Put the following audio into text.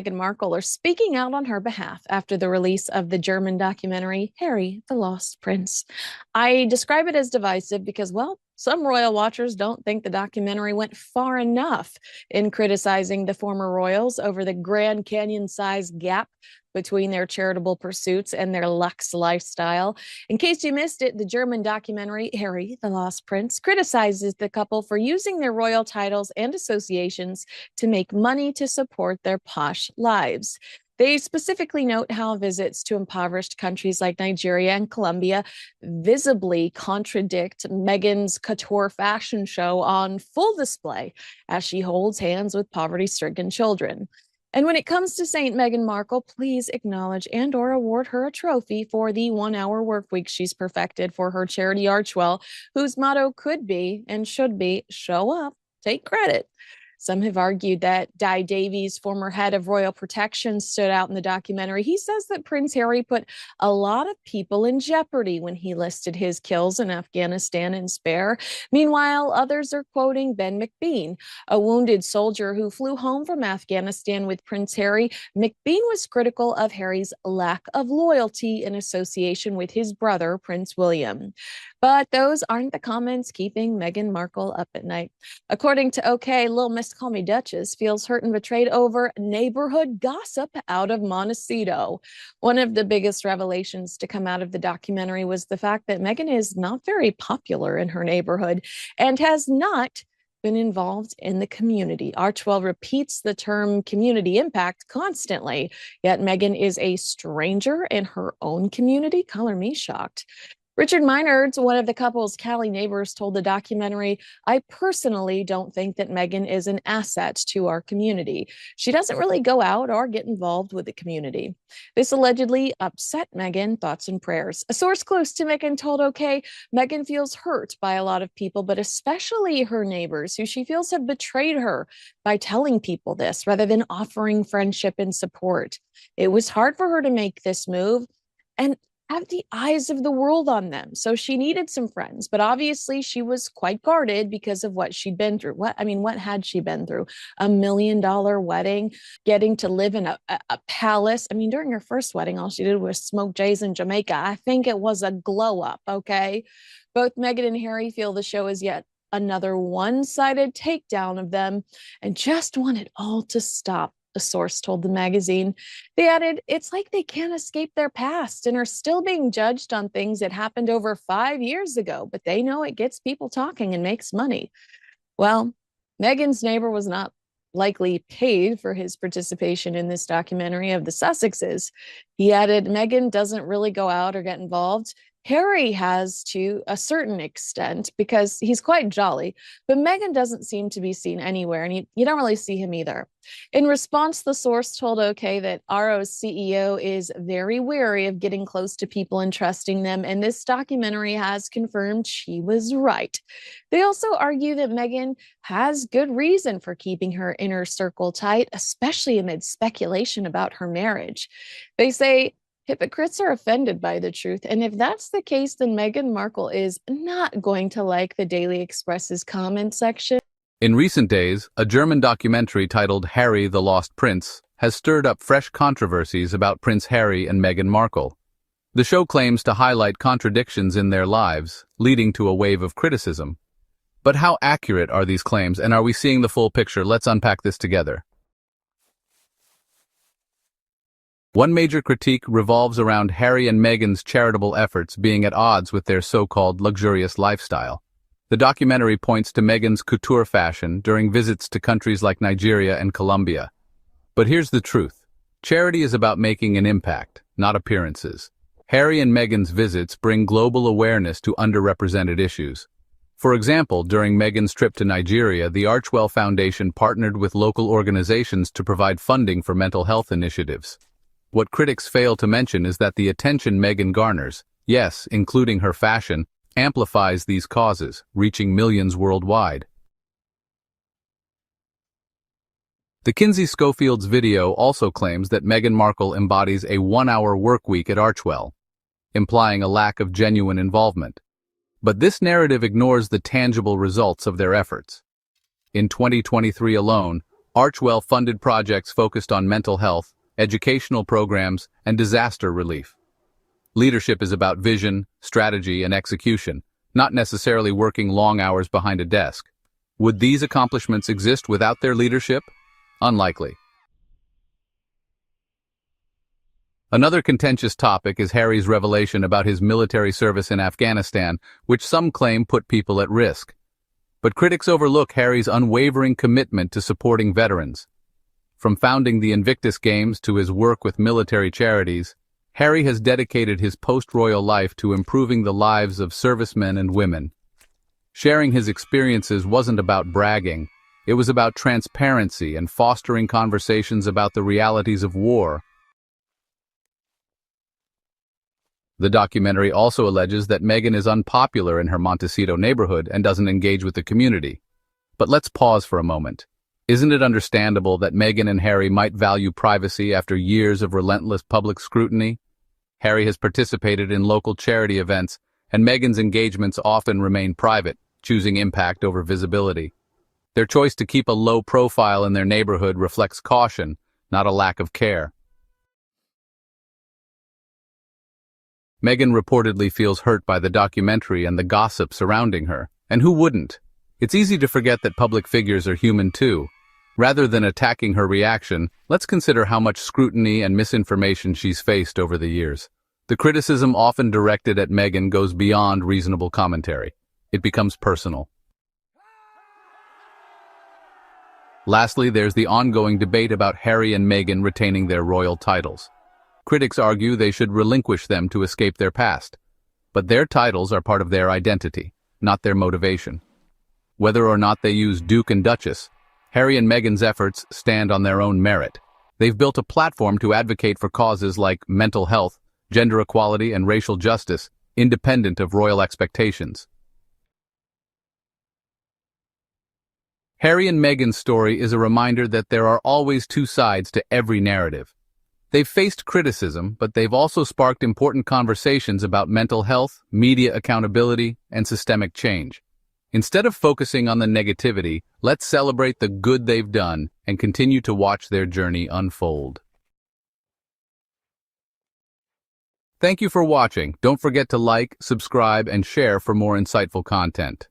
Meghan Markle are speaking out on her behalf after the release of the German documentary Harry, the Lost Prince. I describe it as divisive because, well, some royal watchers don't think the documentary went far enough in criticizing the former royals over the Grand Canyon-sized gap between their charitable pursuits and their luxe lifestyle. In case you missed it, the German documentary Harry, the Lost Prince criticizes the couple for using their royal titles and associations to make money to support their posh lives. They specifically note how visits to impoverished countries like Nigeria and Colombia visibly contradict Meghan's couture fashion show on full display as she holds hands with poverty-stricken children. And when it comes to Saint Meghan Markle, please acknowledge and/or award her a trophy for the 1-hour work week she's perfected for her charity Archewell, whose motto could be and should be show up, take credit. Some have argued that Di Davies, former head of royal protection, stood out in the documentary. He says that Prince Harry put a lot of people in jeopardy when he listed his kills in Afghanistan in spare. Meanwhile, others are quoting Ben McBean, a wounded soldier who flew home from Afghanistan with Prince Harry. McBean was critical of Harry's lack of loyalty in association with his brother, Prince William. But those aren't the comments keeping Meghan Markle up at night. According to OK, Little Miss Call Me Duchess feels hurt and betrayed over neighborhood gossip out of Montecito. One of the biggest revelations to come out of the documentary was the fact that Meghan is not very popular in her neighborhood and has not been involved in the community. Archewell repeats the term community impact constantly, yet Meghan is a stranger in her own community. Color me shocked. Richard Meinerds, one of the couple's Cali neighbors, told the documentary, "I personally don't think that Meghan is an asset to our community. She doesn't really go out or get involved with the community." This allegedly upset Meghan. Thoughts and prayers. A source close to Meghan told OK, Meghan feels hurt by a lot of people, but especially her neighbors, who she feels have betrayed her by telling people this rather than offering friendship and support. It was hard for her to make this move and have the eyes of the world on them. So she needed some friends, but obviously she was quite guarded because of what she'd been through. What had she been through? $1 million wedding, getting to live in a palace. During her first wedding, all she did was smoke J's in Jamaica. I think it was a glow up, okay? Both Meghan and Harry feel the show is yet another one-sided takedown of them and just want it all to stop. A source told the magazine. They added, "It's like they can't escape their past and are still being judged on things that happened over 5 years ago, but they know it gets people talking and makes money." Well, Meghan's neighbor was not likely paid for his participation in this documentary of the Sussexes. He added, "Meghan doesn't really go out or get involved. Harry has to a certain extent because he's quite jolly, but Meghan doesn't seem to be seen anywhere, and you don't really see him either." In response, the source told OK that RO's CEO is very wary of getting close to people and trusting them, and this documentary has confirmed she was right. They also argue that Meghan has good reason for keeping her inner circle tight, especially amid speculation about her marriage. They say hypocrites are offended by the truth, and if that's the case, then Meghan Markle is not going to like the Daily Express's comment section. In recent days, a German documentary titled Harry, the Lost Prince has stirred up fresh controversies about Prince Harry and Meghan Markle. The show claims to highlight contradictions in their lives, leading to a wave of criticism. But how accurate are these claims, and are we seeing the full picture? Let's unpack this together. One major critique revolves around Harry and Meghan's charitable efforts being at odds with their so-called luxurious lifestyle. The documentary points to Meghan's couture fashion during visits to countries like Nigeria and Colombia. But here's the truth. Charity is about making an impact, not appearances. Harry and Meghan's visits bring global awareness to underrepresented issues. For example, during Meghan's trip to Nigeria, the Archewell Foundation partnered with local organizations to provide funding for mental health initiatives. What critics fail to mention is that the attention Meghan garners, yes, including her fashion, amplifies these causes, reaching millions worldwide. The Kinsey Schofield's video also claims that Meghan Markle embodies a 1-hour work week at Archewell, implying a lack of genuine involvement. But this narrative ignores the tangible results of their efforts. In 2023 alone, Archwell-funded projects focused on mental health, educational programs, and disaster relief. Leadership is about vision, strategy, and execution, not necessarily working long hours behind a desk. Would these accomplishments exist without their leadership? Unlikely. Another contentious topic is Harry's revelation about his military service in Afghanistan, which some claim put people at risk. But critics overlook Harry's unwavering commitment to supporting veterans. From founding the Invictus Games to his work with military charities, Harry has dedicated his post-royal life to improving the lives of servicemen and women. Sharing his experiences wasn't about bragging, it was about transparency and fostering conversations about the realities of war. The documentary also alleges that Meghan is unpopular in her Montecito neighborhood and doesn't engage with the community. But let's pause for a moment. Isn't it understandable that Meghan and Harry might value privacy after years of relentless public scrutiny? Harry has participated in local charity events, and Meghan's engagements often remain private, choosing impact over visibility. Their choice to keep a low profile in their neighborhood reflects caution, not a lack of care. Meghan reportedly feels hurt by the documentary and the gossip surrounding her. And who wouldn't? It's easy to forget that public figures are human too. Rather than attacking her reaction, let's consider how much scrutiny and misinformation she's faced over the years. The criticism often directed at Meghan goes beyond reasonable commentary. It becomes personal. Lastly, there's the ongoing debate about Harry and Meghan retaining their royal titles. Critics argue they should relinquish them to escape their past. But their titles are part of their identity, not their motivation. Whether or not they use Duke and Duchess, Harry and Meghan's efforts stand on their own merit. They've built a platform to advocate for causes like mental health, gender equality, and racial justice, independent of royal expectations. Harry and Meghan's story is a reminder that there are always two sides to every narrative. They've faced criticism, but they've also sparked important conversations about mental health, media accountability, and systemic change. Instead of focusing on the negativity, let's celebrate the good they've done and continue to watch their journey unfold. Thank you for watching. Don't forget to like, subscribe, and share for more insightful content.